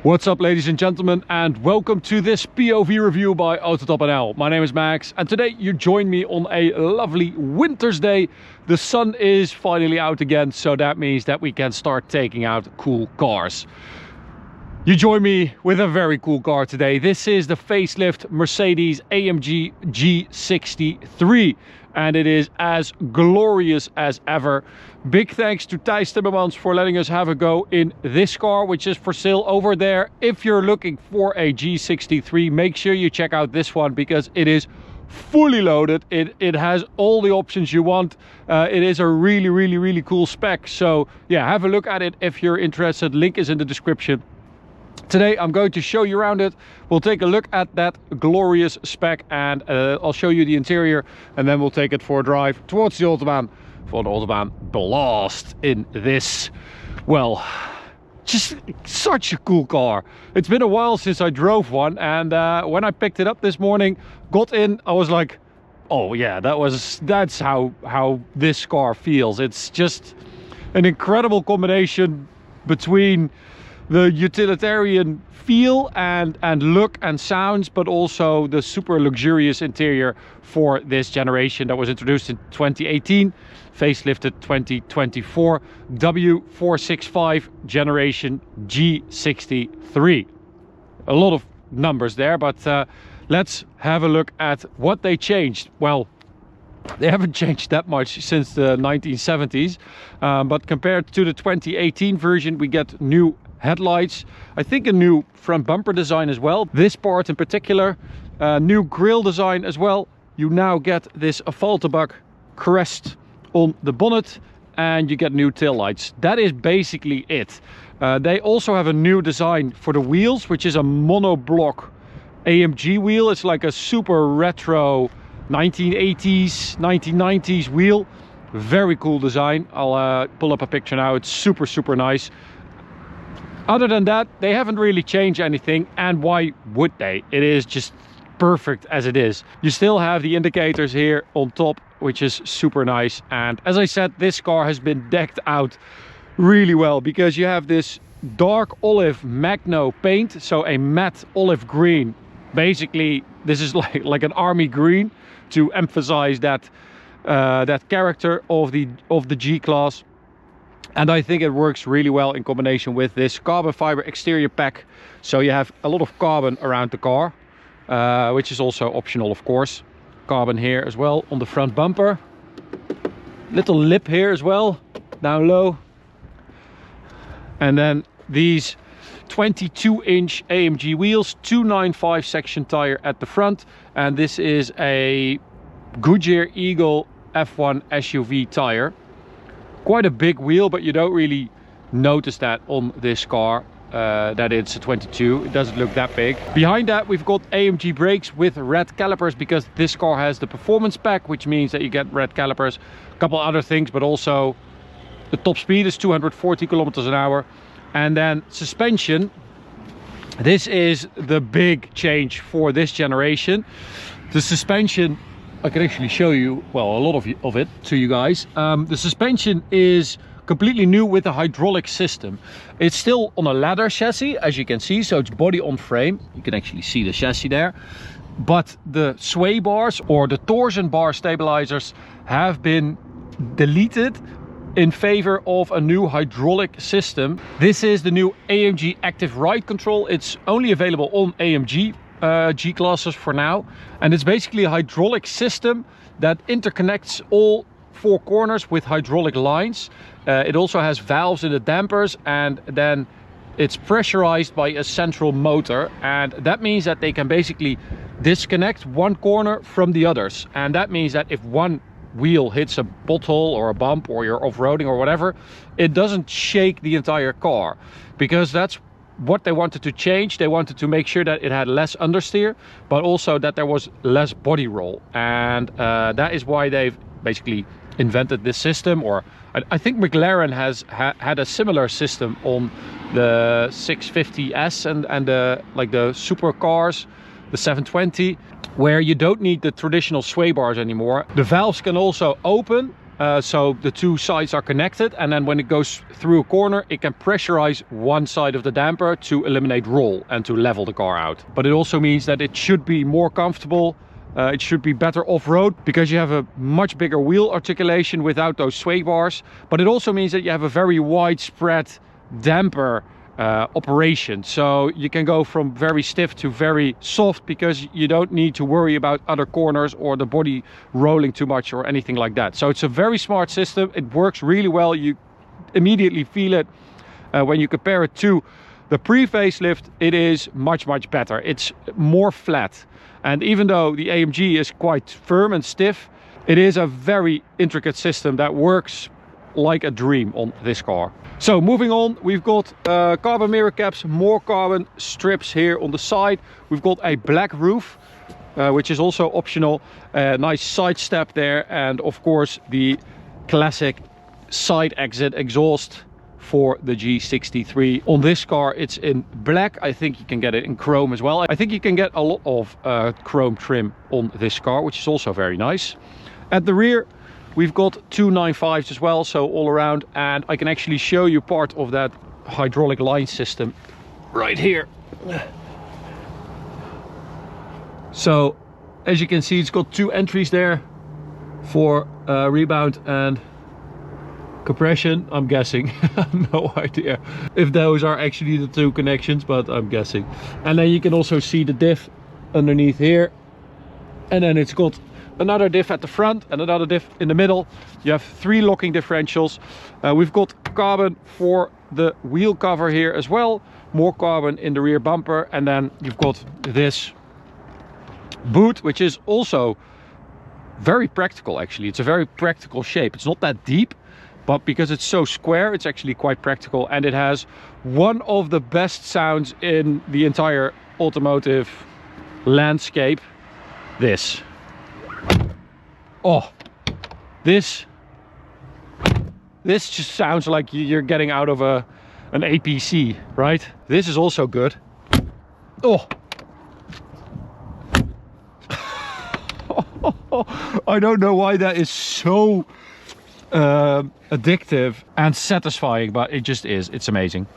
What's up, ladies and gentlemen, and welcome to this POV review by AUTOBAHN. My name is Max, and today you join me on a lovely winter's day. The sun is finally out again, so that means that we can start taking out cool cars. You join me with a very cool car today. This is the facelift Mercedes AMG G63, and it is as glorious as ever. Big thanks to Thijs Timmermans for letting us have a go in this car, which is for sale over there. If you're looking for a G63, make sure you check out this one because it is fully loaded. It has all the options you want. It is a really cool spec. So yeah, have a look at it if you're interested. Link is in the description. Today I'm going to show you around it. We'll take a look at that glorious spec, and I'll show you the interior, and then we'll take it for a drive towards the Autobahn for an Autobahn blast in this, well, just such a cool car. It's been a while since I drove one, and when I picked it up this morning, got in, I was like, oh yeah, that's how this car feels. It's just an incredible combination between the utilitarian feel and look and sounds, but also the super luxurious interior for this generation that was introduced in 2018, facelifted 2024, W465 generation G63. A lot of numbers there, but let's have a look at what they changed. Well, they haven't changed that much since the 1970s, but compared to the 2018 version, we get new headlights, I think a new front bumper design as well. This part in particular, new grille design as well. You now get this Affalterbach crest on the bonnet, and you get new tail lights. That is basically it. They also have a new design for the wheels, which is a monoblock AMG wheel. It's like a super retro 1980s 1990s wheel. Very cool design. I'll pull up a picture now. It's super nice. Other than that, they haven't really changed anything, and why would they? It is just perfect as it is. You still have the indicators here on top, which is super nice. And as I said, this car has been decked out really well because you have this dark olive magno paint, so a matte olive green. Basically, this is like an army green to emphasize that that character of the G class. And I think it works really well in combination with this carbon fiber exterior pack. So you have a lot of carbon around the car, which is also optional, of course. Carbon here as well on the front bumper. Little lip here as well, down low. And then these 22-inch AMG wheels, 295 section tire at the front. And this is a Goodyear Eagle F1 SUV tire. Quite a big wheel, but you don't really notice that on this car, that it's a 22. It doesn't look that big. Behind that, we've got AMG brakes with red calipers because this car has the performance pack, which means that you get red calipers. A couple other things, but also the top speed is 240 kilometers an hour. And then suspension. This is the big change for this generation. The suspension, I can actually show you, well, a lot of it to you guys. The suspension is completely new with a hydraulic system. It's still on a ladder chassis, as you can see, so it's body on frame. You can actually see the chassis there. But the sway bars or the torsion bar stabilizers have been deleted in favor of a new hydraulic system. This is the new AMG Active Ride Control. It's only available on AMG G classes for now, and it's basically a hydraulic system that interconnects all four corners with hydraulic lines. It also has valves in the dampers, and then it's pressurized by a central motor, and that means that they can basically disconnect one corner from the others. And that means that if one wheel hits a pothole or a bump, or you're off-roading or whatever, it doesn't shake the entire car, because that's what they wanted to change. They wanted to make sure that it had less understeer, but also that there was less body roll. And that is why they've basically invented this system. Or I think McLaren has had a similar system on the 650S and the supercars, the 720, where you don't need the traditional sway bars anymore. The valves can also open so the two sides are connected, and then when it goes through a corner it can pressurize one side of the damper to eliminate roll and to level the car out. But it also means that it should be more comfortable. It should be better off-road because you have a much bigger wheel articulation without those sway bars. But it also means that you have a very widespread damper operation, so you can go from very stiff to very soft because you don't need to worry about other corners or the body rolling too much or anything like that. So it's a very smart system. It works really well. You immediately feel it when you compare it to the pre-facelift. It is much better. It's more flat, and even though the AMG is quite firm and stiff, it is a very intricate system that works like a dream on this car. So moving on, we've got carbon mirror caps, more carbon strips here on the side. We've got a black roof, which is also optional. Nice side step there, and of course the classic side exit exhaust for the G63. On this car it's in black. I think you can get it in chrome as well. I think you can get a lot of chrome trim on this car, which is also very nice. At the rear we've got two 9.5s as well, so all around, and I can actually show you part of that hydraulic line system right here. So as you can see, it's got two entries there for rebound and compression, I'm guessing. No idea if those are actually the two connections, but I'm guessing. And then you can also see the diff underneath here, and then it's got another diff at the front and another diff in the middle. You have three locking differentials. We've got carbon for the wheel cover here as well, more carbon in the rear bumper, and then you've got this boot, which is also very practical. Actually, it's a very practical shape. It's not that deep, but because it's so square, it's actually quite practical, and it has one of the best sounds in the entire automotive landscape. This. Oh, this just sounds like you're getting out of an APC, right? This is also good. Oh. I don't know why that is so addictive and satisfying, but it just is. It's amazing.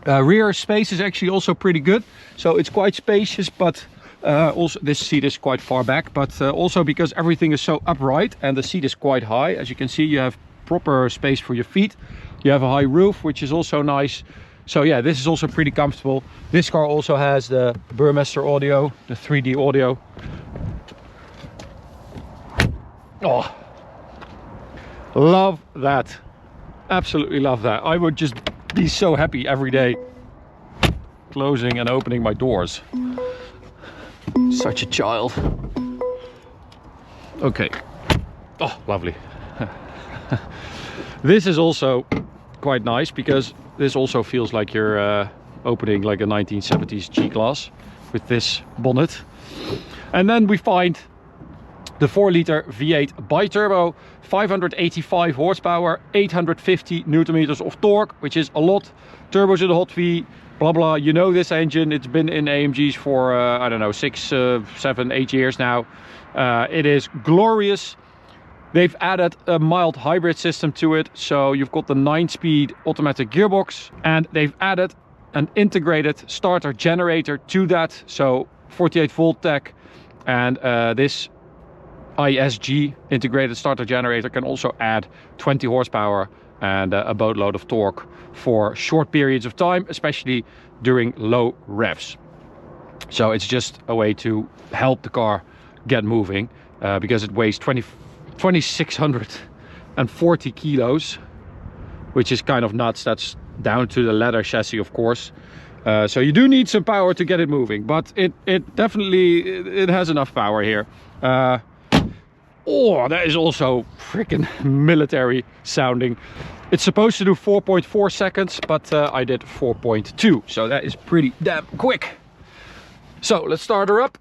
Rear space is actually also pretty good, so it's quite spacious, but also this seat is quite far back, but also because everything is so upright and the seat is quite high, as you can see, you have proper space for your feet. You have a high roof, which is also nice. So yeah, this is also pretty comfortable. This car also has the Burmester audio, the 3D audio. Oh, love that. Absolutely love that. I would just be so happy every day closing and opening my doors. Such a child. Okay. Oh, lovely. This is also quite nice because this also feels like you're opening like a 1970s G-Class with this bonnet. And then we find the 4-liter V8 bi-turbo, 585 horsepower, 850 Nm of torque, which is a lot. Turbos in the Hot V, blah blah. You know this engine. It's been in AMGs for I don't know, 6, 7, 8 years now. It is glorious. They've added a mild hybrid system to it, so you've got the 9-speed automatic gearbox, and they've added an integrated starter generator to that, so 48 volt tech, and this ISG integrated starter generator can also add 20 horsepower and a boatload of torque for short periods of time, especially during low revs. So it's just a way to help the car get moving, because it weighs 2,640 kilos, which is kind of nuts. That's down to the leather chassis, of course. So you do need some power to get it moving, but it definitely has enough power here. Oh, that is also freaking military sounding. It's supposed to do 4.4 seconds, but I did 4.2, so that is pretty damn quick. So let's start her up.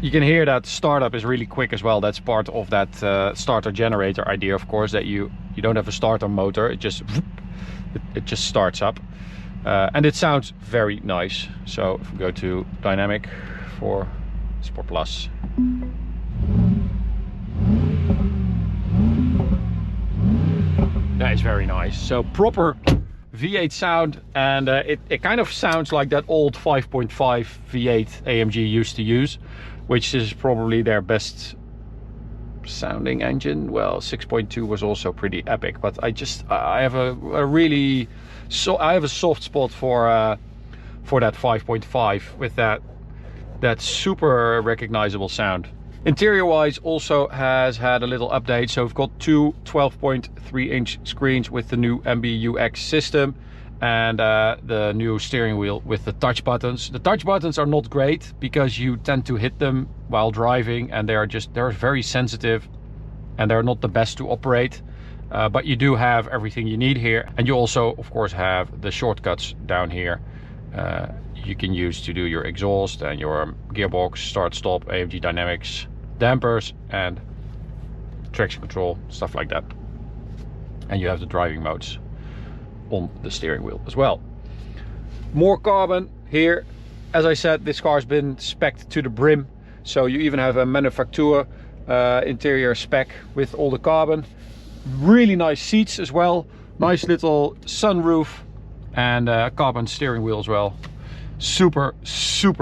You can hear that startup is really quick as well. That's part of that starter generator idea, of course, that you don't have a starter motor. It just starts up, and it sounds very nice. So if we go to dynamic for Sport Plus. is very nice. So proper V8 sound, and it kind of sounds like that old 5.5 V8 AMG used to use, which is probably their best sounding engine. Well, 6.2 was also pretty epic, but I have a really soft spot for that 5.5 with that super recognizable sound. Interior wise also has had a little update. So we've got two 12.3 inch screens with the new MBUX system, and the new steering wheel with the touch buttons. The touch buttons are not great because you tend to hit them while driving, and they're very sensitive and they're not the best to operate. But you do have everything you need here, and you also of course have the shortcuts down here you can use to do your exhaust and your gearbox, start stop, AMG dynamics, dampers and traction control, stuff like that. And you have the driving modes on the steering wheel as well. More carbon here. As I said, this car has been spec'd to the brim, so you even have a manufacturer interior spec with all the carbon. Really nice seats as well, nice little sunroof, and carbon steering wheel as well. Super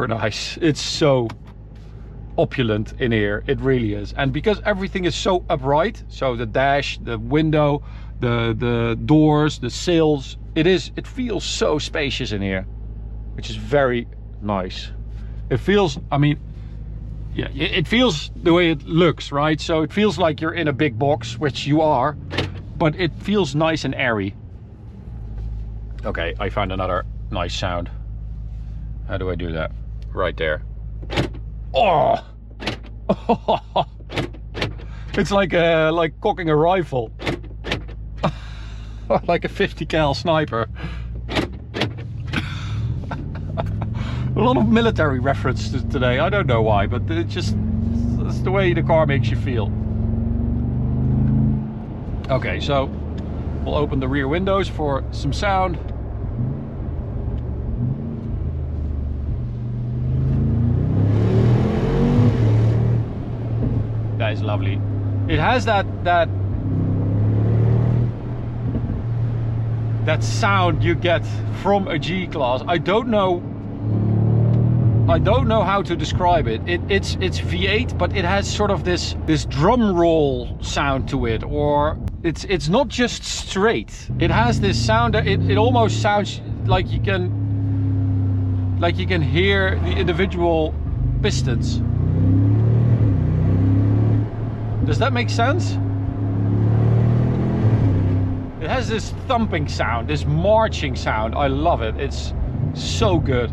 nice. It's so opulent in here, it really is. And because everything is so upright, so the dash, the window, the doors, the sills, it feels so spacious in here, which is very nice. It feels, I mean, yeah, it feels the way it looks, right? So it feels like you're in a big box, which you are, but it feels nice and airy. Okay, I found another nice sound. How do I do that? Right there. Oh! It's like cocking a rifle. Like a 50 cal sniper. A lot of military references today. I don't know why, but it's the way the car makes you feel. Okay, so we'll open the rear windows for some sound. That is lovely. It has that sound you get from a G-Class. I don't know how to describe it. It's V8, but it has sort of this drum roll sound to it, or it's not just straight. It has this sound that it almost sounds like you can hear the individual pistons. Does that make sense? It has this thumping sound, this marching sound. I love it. It's so good.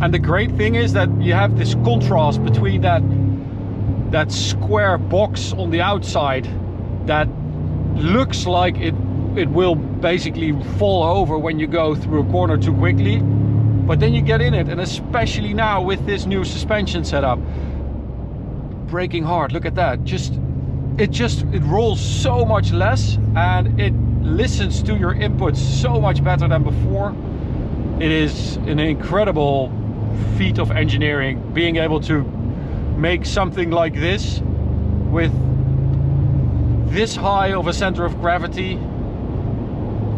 And the great thing is that you have this contrast between that square box on the outside that looks like it will basically fall over when you go through a corner too quickly. But then you get in it, and especially now with this new suspension setup, braking hard, look at that. It rolls so much less, and it listens to your inputs so much better than before. It is an incredible feat of engineering, being able to make something like this with this high of a center of gravity,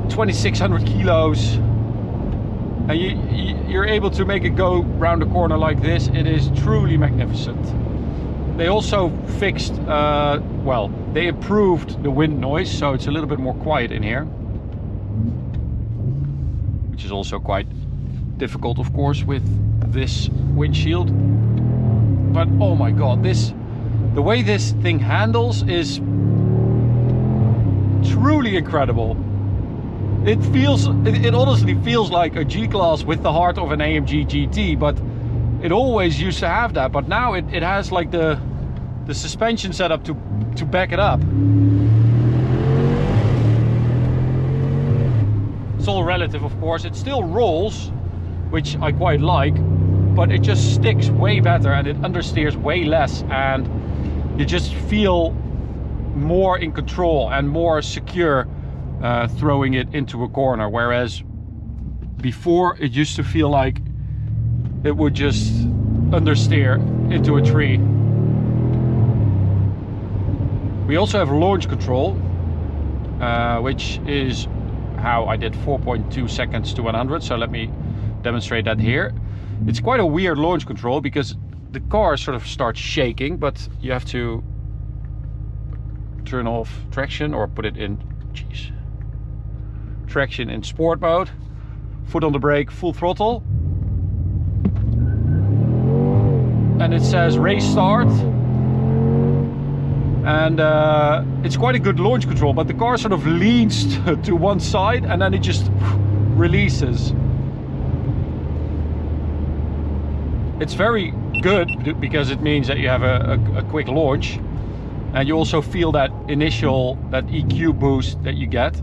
2,600 kilos, and you're able to make it go round a corner like this. It is truly magnificent. They also fixed, well, they improved the wind noise, so it's a little bit more quiet in here, which is also quite difficult, of course, with this windshield. But oh my god, the way this thing handles is truly incredible. It honestly feels like a G-Class with the heart of an AMG GT, but it always used to have that. But now it has like the suspension setup to back it up. It's all relative, of course. It still rolls, which I quite like, but it just sticks way better and it understeers way less, and you just feel more in control and more secure throwing it into a corner, whereas before it used to feel like it would just understeer into a tree. We also have launch control, which is how I did 4.2 seconds to 100. So let me demonstrate that here. It's quite a weird launch control because the car sort of starts shaking, but you have to turn off traction or put it in, traction in sport mode, foot on the brake, full throttle. And it says race start. And it's quite a good launch control, but the car sort of leans to one side and then it just releases. It's very good because it means that you have a quick launch, and you also feel that initial, that EQ boost that you get.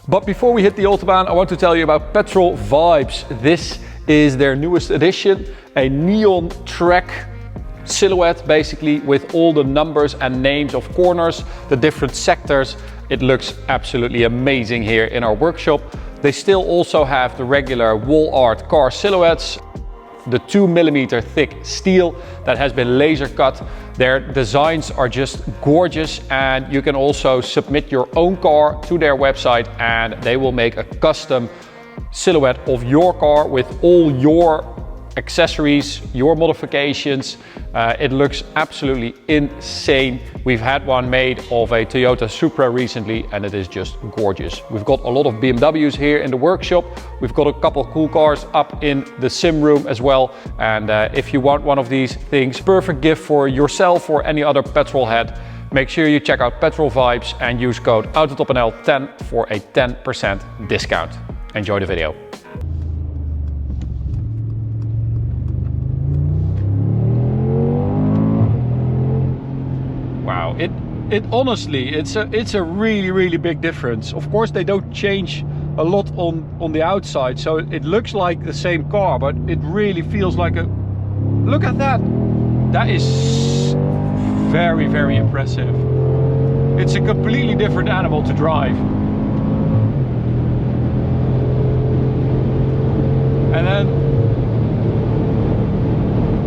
But before we hit the Autobahn, I want to tell you about Petrol Vibes. This is their newest edition, a neon track silhouette, basically, with all the numbers and names of corners, the different sectors. It looks absolutely amazing here in our workshop. They still also have the regular wall art car silhouettes, the 2mm thick steel that has been laser cut. Their designs are just gorgeous, and you can also submit your own car to their website and they will make a custom silhouette of your car with all your accessories, your modifications. It looks absolutely insane. We've had one made of a Toyota Supra recently and it is just gorgeous. We've got a lot of BMWs here in the workshop. We've got a couple of cool cars up in the sim room as well. And if you want one of these things, perfect gift for yourself or any other petrol head, make sure you check out Petrol Vibes and use code AUTOBAHN10 for a 10% discount. Enjoy the video. Wow, it honestly, it's a really big difference. Of course, they don't change a lot on the outside, so it looks like the same car, but it really feels like a, look at that. That is very impressive. It's a completely different animal to drive. And then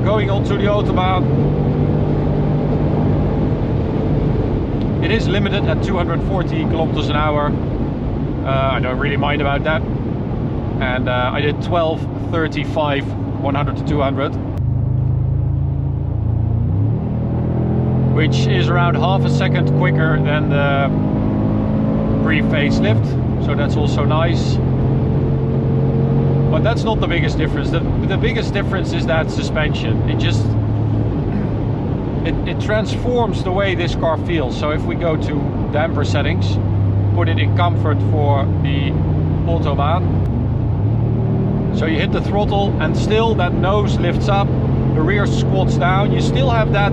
going onto the Autobahn, it is limited at 240 kilometers an hour. I don't really mind about that. And I did 12:35, 100 to 200, which is around half a second quicker than the pre-facelift. So that's also nice. But that's not the biggest difference. The biggest difference is that suspension. It transforms the way this car feels. So if we go to damper settings, put it in comfort for the Autobahn. So you hit the throttle and still that nose lifts up, the rear squats down. You still have that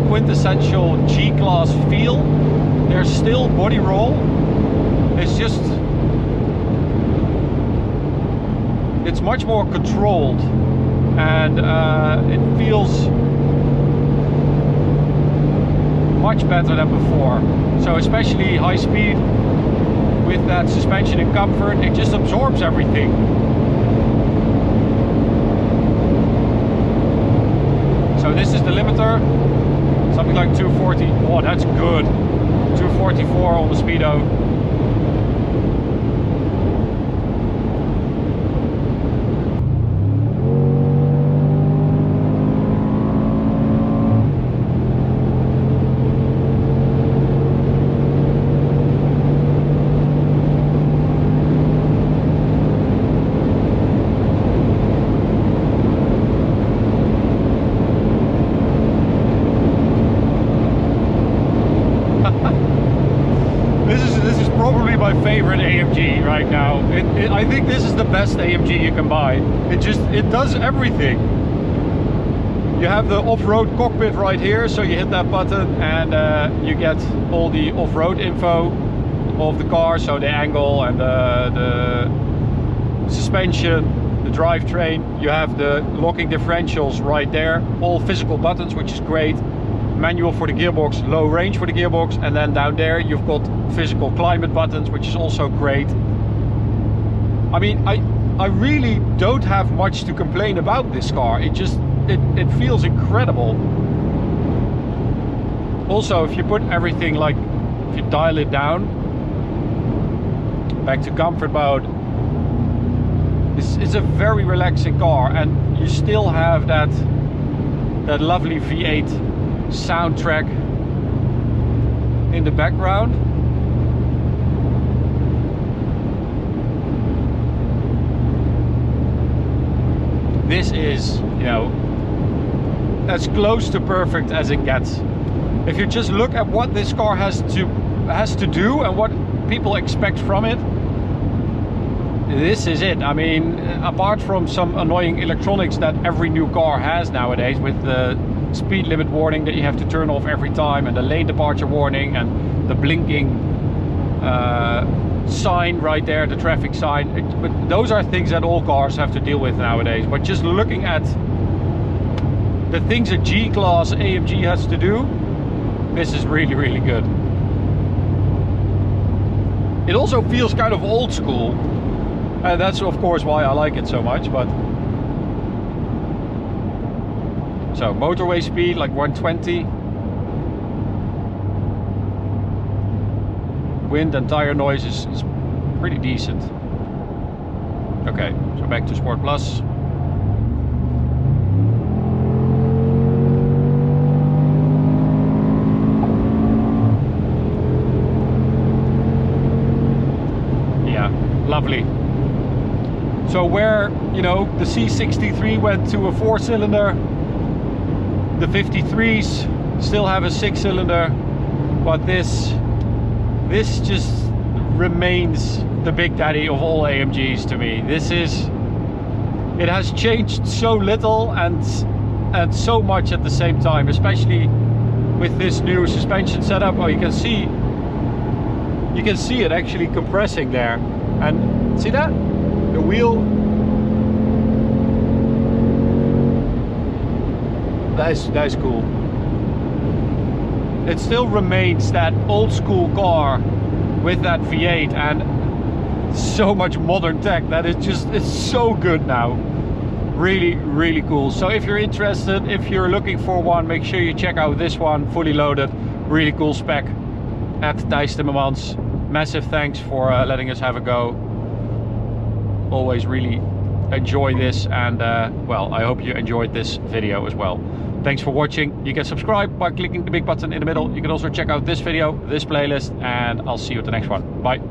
quintessential G-Class feel. There's still body roll. It's much more controlled, and it feels much better than before. So especially high speed with that suspension in comfort, it just absorbs everything. So this is the limiter, something like 240. Oh, that's good. 244 on the speedo. This is probably my favorite AMG right now. I think this is the best AMG you can buy. It does everything. You have the off-road cockpit right here, so you hit that button and you get all the off-road info of the car, so the angle and the suspension, the drivetrain. You have the locking differentials right there, all physical buttons, which is great. Manual for the gearbox, low range for the gearbox, and then down there you've got physical climate buttons, which is also great. I mean, I really don't have much to complain about this car. it feels incredible. Also, if you put everything, like if you dial it down back to comfort mode, it's a very relaxing car, and you still have that lovely V8 soundtrack in the background. This is, you know, as close to perfect as it gets. If you just look at what this car has to do and what people expect from it, this is it. I mean, apart from some annoying electronics that every new car has nowadays, with the speed limit warning that you have to turn off every time, and the lane departure warning, and the blinking sign right there, the traffic sign, but those are things that all cars have to deal with nowadays. But just looking at the things a G-Class AMG has to do, this is really, really good. It also feels kind of old school, and that's of course why I like it so much. But so motorway speed like 120. Wind and tire noise is pretty decent. Okay, so back to Sport Plus. Yeah, lovely. So where, you know, the C63 went to a 4-cylinder, the 53s still have a 6-cylinder, but this just remains the big daddy of all AMGs to me. It has changed so little and so much at the same time, especially with this new suspension setup. Oh, you can see it actually compressing there, and see that? The wheel, that is cool. It still remains that old school car with that V8 and so much modern tech that it's so good now. Really, really cool. So if you're interested, if you're looking for one, make sure you check out this one, fully loaded, really cool spec at Thijs Timmermans. Massive thanks for letting us have a go. Always really enjoy this, and well, I hope you enjoyed this video as well. Thanks for watching. You can subscribe by clicking the big button in the middle. You can also check out this video, this playlist, and I'll see you at the next one. Bye.